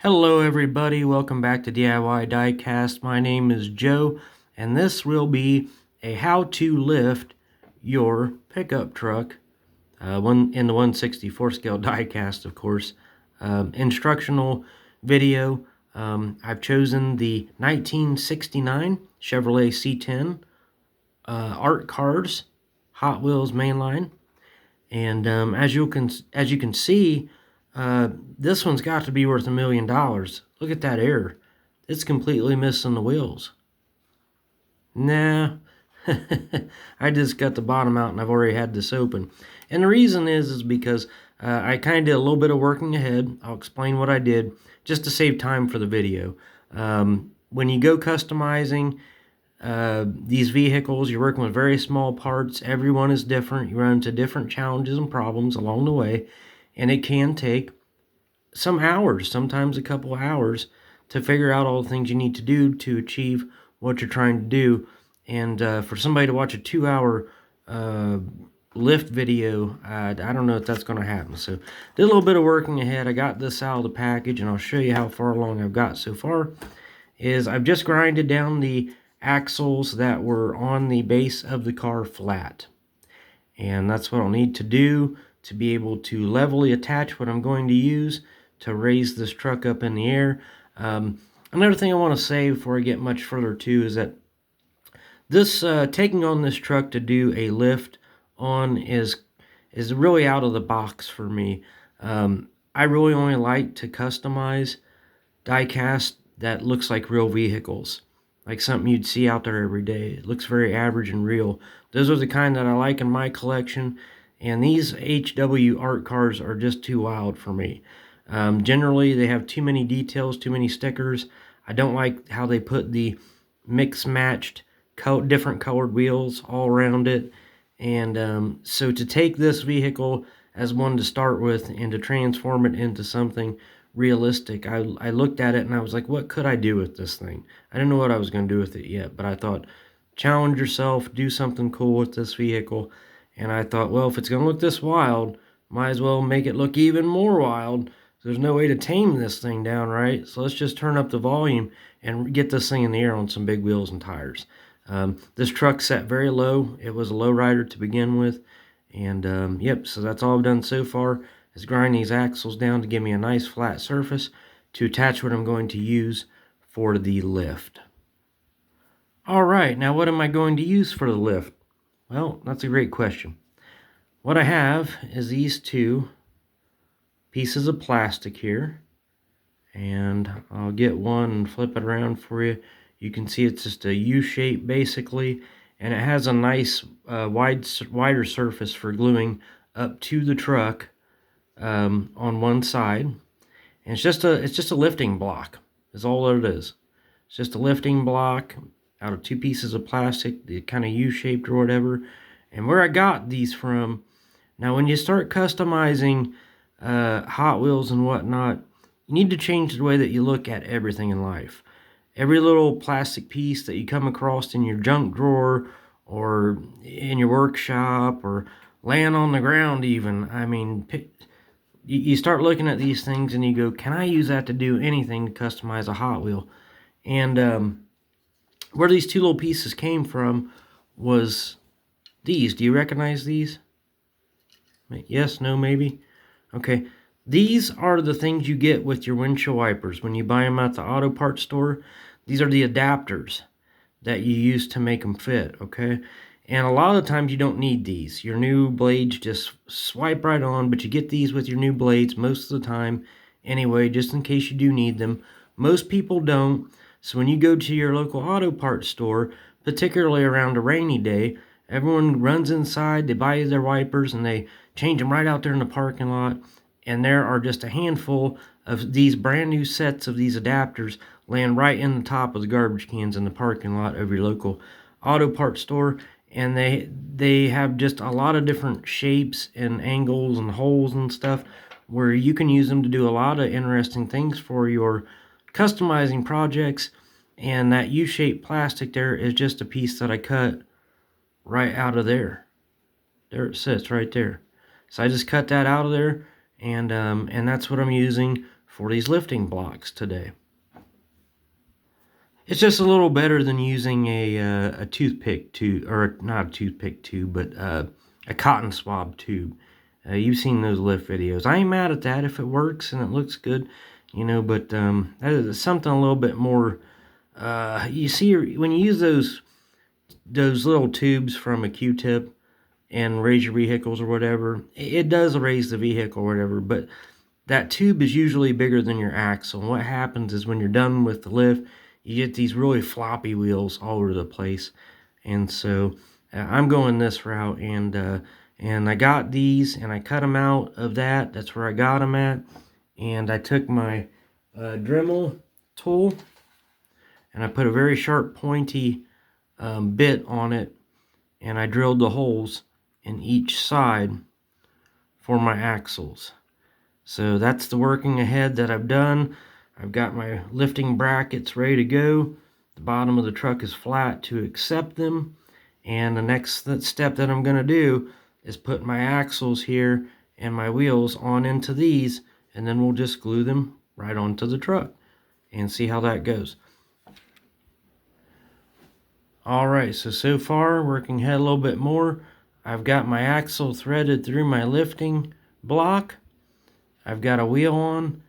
Hello everybody, welcome back to DIY Diecast. My name is Joe, and this will be a how to lift your pickup truck in the 1/64 scale diecast, of course. Instructional video. I've chosen the 1969 Chevrolet C10 Art Cars Hot Wheels mainline. And as you can see, this one's got to be worth $1 million. Look at that error. It's completely missing the wheels. Nah, I just got the bottom out and I've already had this open. And the reason is because I kind of did a little bit of working ahead. I'll explain what I did just to save time for the video. When you go customizing these vehicles, you're working with very small parts. Everyone is different. You run into different challenges and problems along the way, and it can take some hours, sometimes a couple of hours, to figure out all the things you need to do to achieve what you're trying to do. And for somebody to watch a 2-hour lift video, I don't know if that's going to happen. So did a little bit of working ahead. I got this out of the package, and I'll show you how far along I've got so far. I've just grinded down the axles that were on the base of the car flat. And that's what I'll need to do to be able to levelly attach what I'm going to use to raise this truck up in the air. Another thing I want to say before I get much further too is that this taking on this truck to do a lift on is really out of the box for me. I really only like to customize diecast that looks like real vehicles, like something you'd see out there every day. It looks very average and real. Those are the kind that I like in my collection, and these HW art cars are just too wild for me. Generally, they have too many details, too many stickers. I don't like how they put the mix-matched, different colored wheels all around it. And so to take this vehicle as one to start with and to transform it into something realistic, I looked at it and I was like, what could I do with this thing? I didn't know what I was going to do with it yet, but I thought, challenge yourself, do something cool with this vehicle. And I thought, well, if it's going to look this wild, might as well make it look even more wild. There's no way to tame this thing down, right? So let's just turn up the volume and get this thing in the air on some big wheels and tires. This truck set very low. It was a low rider to begin with. And yep, so that's all I've done so far, is grind these axles down to give me a nice flat surface to attach what I'm going to use for the lift. Alright, now what am I going to use for the lift? Well, that's a great question. What I have is these two pieces of plastic here, and I'll get one and flip it around for you. You can see it's just a U shape basically, and it has a nice wider surface for gluing up to the truck on one side. And it's just a lifting block is all it is. It's just a lifting block out of two pieces of plastic, the kind of U-shaped or whatever. And where I got these from, now when you start customizing Hot Wheels and whatnot, you need to change the way that you look at everything in life. Every little plastic piece that you come across in your junk drawer or in your workshop or laying on the ground even, I mean, you start looking at these things and you go, can I use that to do anything to customize a Hot Wheel? And where these two little pieces came from was these. Do you recognize these? Yes, no, maybe? Okay. These are the things you get with your windshield wipers when you buy them at the auto parts store. These are the adapters that you use to make them fit, okay? And a lot of the times you don't need these. Your new blades just swipe right on, but you get these with your new blades most of the time anyway, just in case you do need them. Most people don't. So when you go to your local auto parts store, particularly around a rainy day, everyone runs inside, they buy their wipers, and they change them right out there in the parking lot. And there are just a handful of these brand new sets of these adapters laying right in the top of the garbage cans in the parking lot of your local auto parts store. And they have just a lot of different shapes and angles and holes and stuff where you can use them to do a lot of interesting things for your customizing projects. And that U-shaped plastic there is just a piece that I cut right out of there. There it sits right there. So I just cut that out of there, and that's what I'm using for these lifting blocks today. It's just a little better than using a toothpick tube, or not a toothpick tube, but a cotton swab tube. You've seen those lift videos. I ain't mad at that if it works and it looks good, you know, but that is something a little bit more. You see, when you use those little tubes from a Q-tip and raise your vehicles or whatever, it does raise the vehicle or whatever, but that tube is usually bigger than your axle. And what happens is when you're done with the lift, you get these really floppy wheels all over the place. And so I'm going this route, and I got these and I cut them out of that. That's where I got them at. And I took my Dremel tool and I put a very sharp pointy bit on it, and I drilled the holes in each side for my axles. So that's the working ahead that I've done. I've got my lifting brackets ready to go. The bottom of the truck is flat to accept them. And the next step that I'm going to do is put my axles here and my wheels on into these, and then we'll just glue them right onto the truck and see how that goes. Alright, so far, working ahead a little bit more. I've got my axle threaded through my lifting block. I've got a wheel on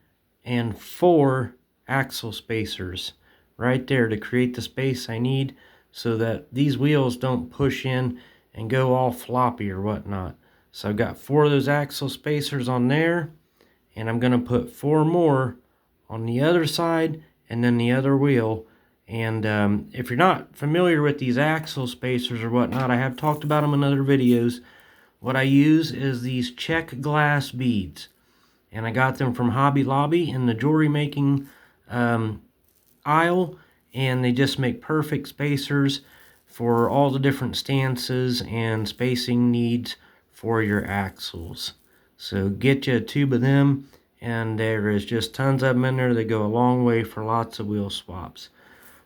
and 4 axle spacers right there to create the space I need so that these wheels don't push in and go all floppy or whatnot. So I've got 4 of those axle spacers on there, and I'm going to put 4 more on the other side and then the other wheel. And if you're not familiar with these axle spacers or whatnot, I have talked about them in other videos. What I use is these check glass beads, and I got them from Hobby Lobby in the jewelry making aisle, and they just make perfect spacers for all the different stances and spacing needs for your axles. So get you a tube of them, and there is just tons of them in there. They go a long way for lots of wheel swaps.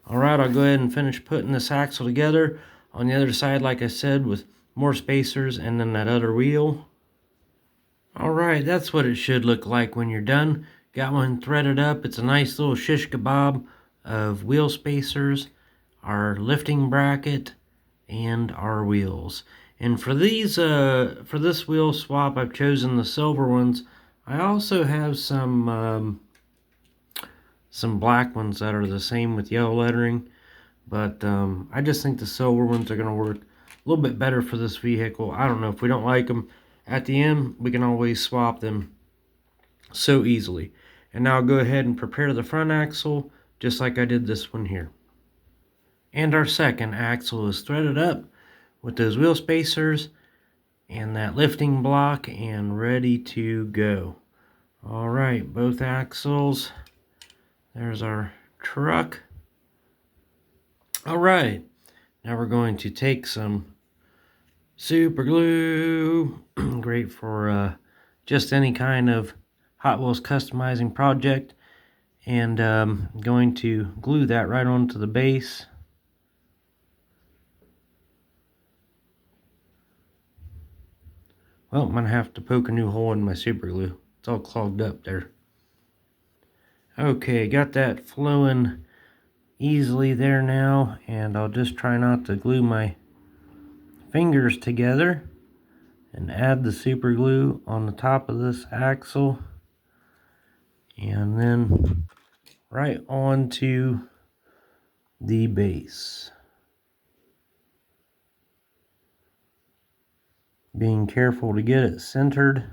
Alright, I'll go ahead and finish putting this axle together on the other side, like I said, with more spacers and then that other wheel. Alright, that's what it should look like when you're done. Got one threaded up. It's a nice little shish kebab of wheel spacers, our lifting bracket, and our wheels. And for these, for this wheel swap, I've chosen the silver ones. I also have some black ones that are the same with yellow lettering, but I just think the silver ones are going to work a little bit better for this vehicle. I don't know, if we don't like them at the end, we can always swap them so easily. And now I'll go ahead and prepare the front axle just like I did this one here. And our second axle is threaded up with those wheel spacers and that lifting block and ready to go. Alright, both axles. There's our truck. Alright, now we're going to take some super glue, great for just any kind of Hot Wheels customizing project, and going to glue that right onto the base. Well, I'm going to have to poke a new hole in my super glue. It's all clogged up there. Okay, got that flowing easily there now, and I'll just try not to glue my fingers together and add the super glue on the top of this axle, and then right onto the base. Being careful to get it centered,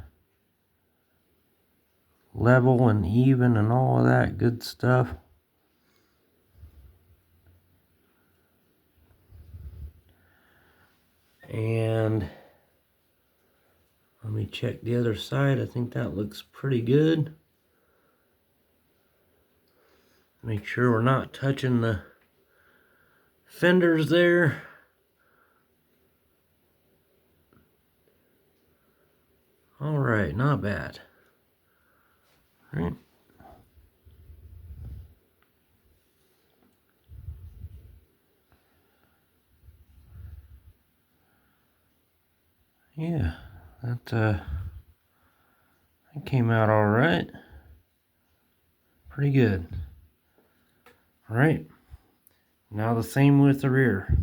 level and even and all of that good stuff. And let me check the other side. I think that looks pretty good. Make sure we're not touching the fenders there. Alright, not bad. All right. Yeah, that came out all right. pretty good. All right, now the same with the rear.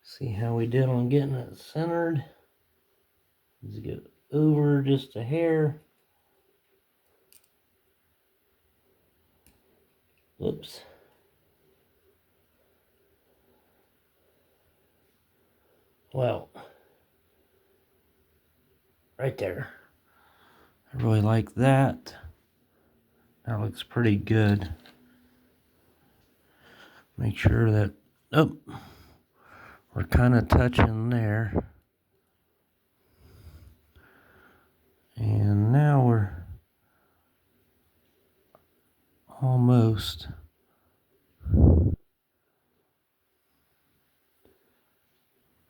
See how we did on getting it centered. Let's get over just a hair. Whoops. Well, right there. I really like that. That looks pretty good. Make sure that, oh, we're kind of touching there. And now we're almost.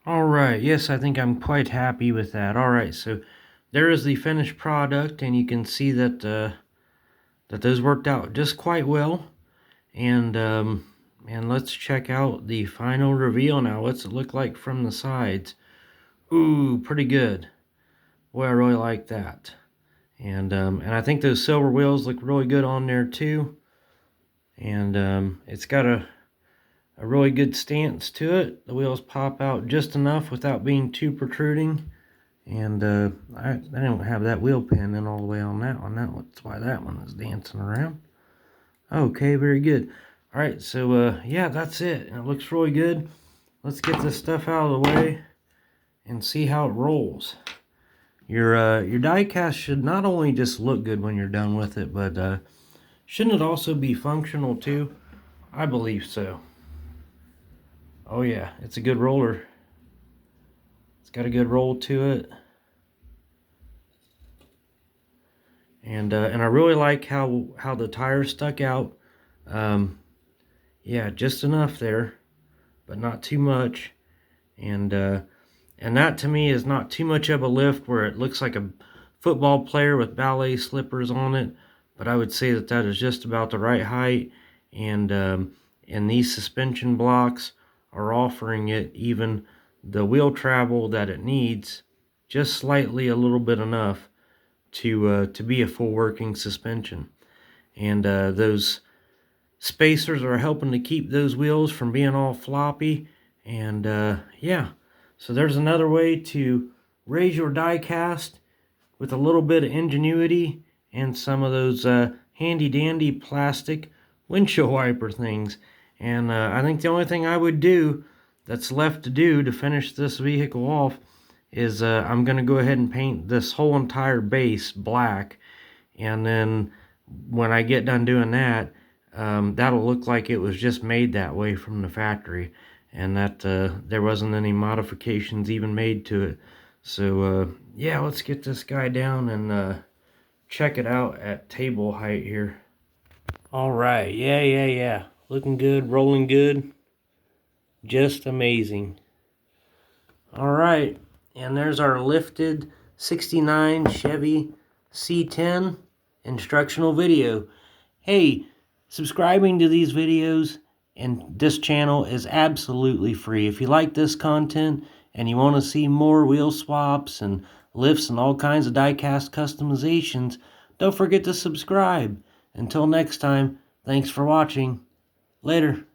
All right, yes, I think I'm quite happy with that. All right, so there is the finished product, and you can see that that those worked out just quite well. And let's check out the final reveal now. What's it look like from the sides? Ooh, pretty good. Boy, I really like that. And I think those silver wheels look really good on there too. And it's got a really good stance to it. The wheels pop out just enough without being too protruding. And I don't have that wheel pin in all the way on that one. That's why that one is dancing around. Okay, very good. All right, so yeah, that's it. And it looks really good. Let's get this stuff out of the way and see how it rolls. Your die-cast should not only just look good when you're done with it, but shouldn't it also be functional too? I believe so. Oh yeah, it's a good roller. It's got a good roll to it. And I really like how the tires stuck out. Yeah, just enough there, but not too much. And that to me is not too much of a lift where it looks like a football player with ballet slippers on it. But I would say that that is just about the right height. And these suspension blocks are offering it even the wheel travel that it needs, just slightly a little bit enough to be a full working suspension. And those spacers are helping to keep those wheels from being all floppy. And yeah, so there's another way to raise your die cast with a little bit of ingenuity and some of those handy dandy plastic windshield wiper things. And I think the only thing I would do that's left to do to finish this vehicle off is I'm going to go ahead and paint this whole entire base black. And then when I get done doing that, that'll look like it was just made that way from the factory, and that there wasn't any modifications even made to it. So yeah, let's get this guy down and check it out at table height here. All right, yeah, looking good, rolling good, just amazing. All right, and there's our lifted 69 Chevy C10 instructional video. Hey, subscribing to these videos and this channel is absolutely free. If you like this content and you want to see more wheel swaps and lifts and all kinds of die-cast customizations, don't forget to subscribe. Until next time, thanks for watching. Later.